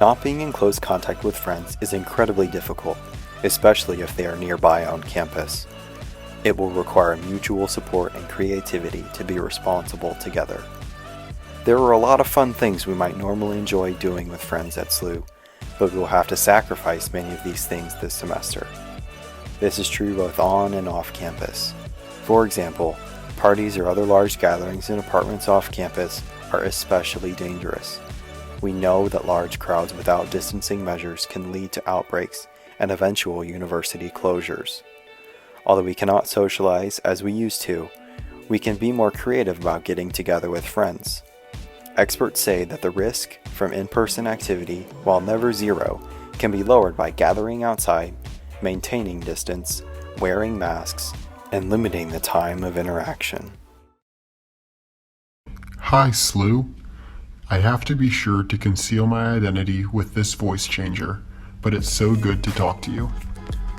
Not being in close contact with friends is incredibly difficult, especially if they are nearby on campus. It will require mutual support and creativity to be responsible together. There are a lot of fun things we might normally enjoy doing with friends at SLU, but we will have to sacrifice many of these things this semester. This is true both on and off campus. For example, parties or other large gatherings in apartments off campus are especially dangerous. We know that large crowds without distancing measures can lead to outbreaks and eventual university closures. Although we cannot socialize as we used to, we can be more creative about getting together with friends. Experts say that the risk from in-person activity, while never zero, can be lowered by gathering outside, maintaining distance, wearing masks, and limiting the time of interaction. Hi, SLU. I have to be sure to conceal my identity with this voice changer, but it's so good to talk to you.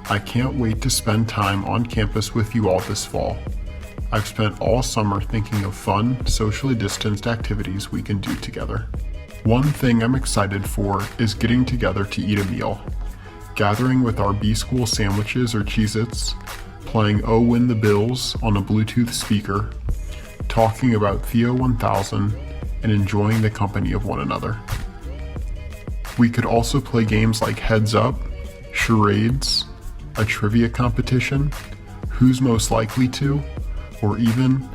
I can't wait to spend time on campus with you all this fall. I've spent all summer thinking of fun, socially distanced activities we can do together. One thing I'm excited for is getting together to eat a meal. Gathering with our B-School sandwiches or Cheez-Its, playing Oh Win the Bills on a Bluetooth speaker, talking about Theo 1000, and enjoying the company of one another. We could also play games like Heads Up, charades, a trivia competition, Who's Most Likely To, or even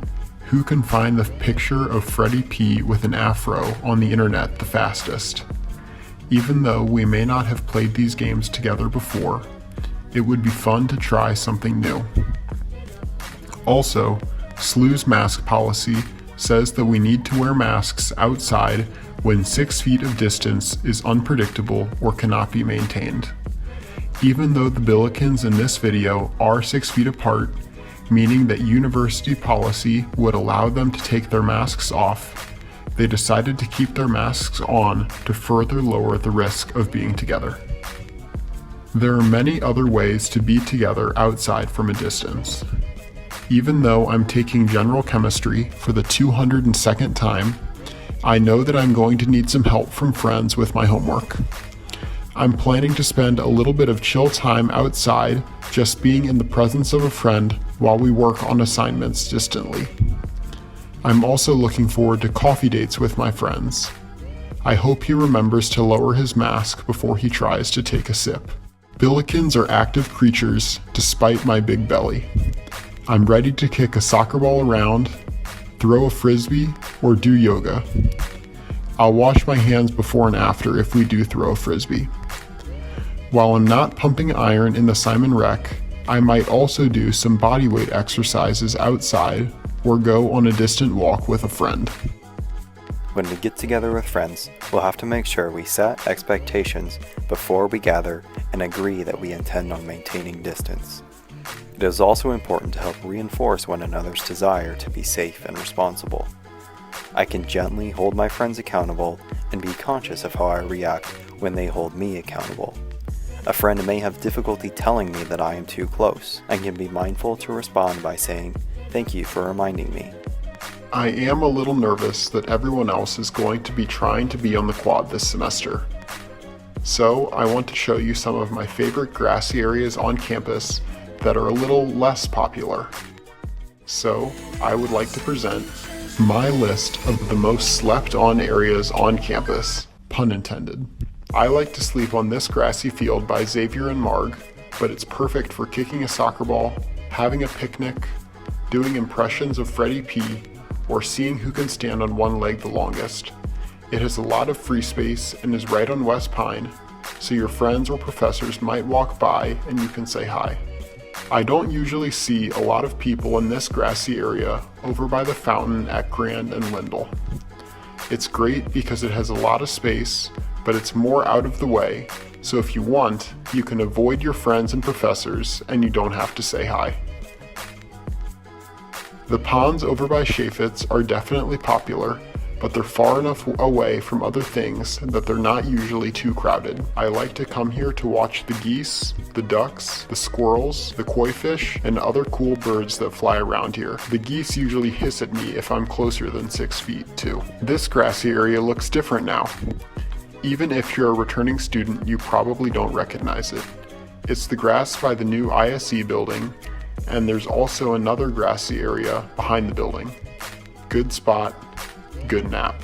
who can find the picture of Freddie P with an afro on the internet the fastest. Even though we may not have played these games together before, it would be fun to try something new. Also, SLU's mask policy says that we need to wear masks outside when 6 feet of distance is unpredictable or cannot be maintained. Even though the Billikens in this video are 6 feet apart, meaning that university policy would allow them to take their masks off, they decided to keep their masks on to further lower the risk of being together. There are many other ways to be together outside from a distance. Even though I'm taking general chemistry for the 202nd time, I know that I'm going to need some help from friends with my homework. I'm planning to spend a little bit of chill time outside, just being in the presence of a friend while we work on assignments distantly. I'm also looking forward to coffee dates with my friends. I hope he remembers to lower his mask before he tries to take a sip. Billikens are active creatures despite my big belly. I'm ready to kick a soccer ball around, throw a frisbee, or do yoga. I'll wash my hands before and after if we do throw a frisbee. While I'm not pumping iron in the Simon Rec, I might also do some bodyweight exercises outside or go on a distant walk with a friend. When we get together with friends, we'll have to make sure we set expectations before we gather and agree that we intend on maintaining distance. It is also important to help reinforce one another's desire to be safe and responsible. I can gently hold my friends accountable and be conscious of how I react when they hold me accountable. A friend may have difficulty telling me that I am too close. I can be mindful to respond by saying, "Thank you for reminding me." I am a little nervous that everyone else is going to be trying to be on the quad this semester. So I want to show you some of my favorite grassy areas on campus that are a little less popular. So I would like to present my list of the most slept on areas on campus, pun intended. I like to sleep on this grassy field by Xavier and Marg, but it's perfect for kicking a soccer ball, having a picnic, doing impressions of Freddie P, or seeing who can stand on one leg the longest. It has a lot of free space and is right on West Pine, so your friends or professors might walk by and you can say hi. I don't usually see a lot of people in this grassy area over by the fountain at Grand and Lindell. It's great because it has a lot of space, but it's more out of the way, so if you want, you can avoid your friends and professors and you don't have to say hi. The ponds over by Chaffetz are definitely popular, but they're far enough away from other things that they're not usually too crowded. I like to come here to watch the geese, the ducks, the squirrels, the koi fish, and other cool birds that fly around here. The geese usually hiss at me if I'm closer than 6 feet too. This grassy area looks different now. Even if you're a returning student, you probably don't recognize it. It's the grass by the new ISE building, and there's also another grassy area behind the building. Good spot, good nap.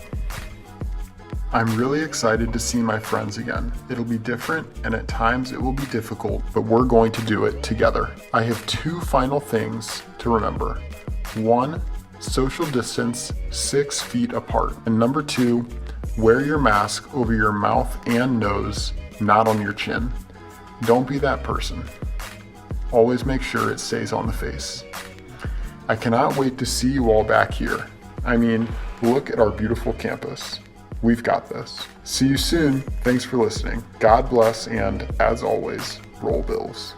I'm really excited to see my friends again. It'll be different, and at times it will be difficult, but we're going to do it together. I have 2 final things to remember. 1, social distance 6 feet apart. And number 2, wear your mask over your mouth and nose, not on your chin. Don't be that person. Always make sure it stays on the face. I cannot wait to see you all back here. I mean, look at our beautiful campus. We've got this. See you soon. Thanks for listening. God bless, and as always, roll Bills.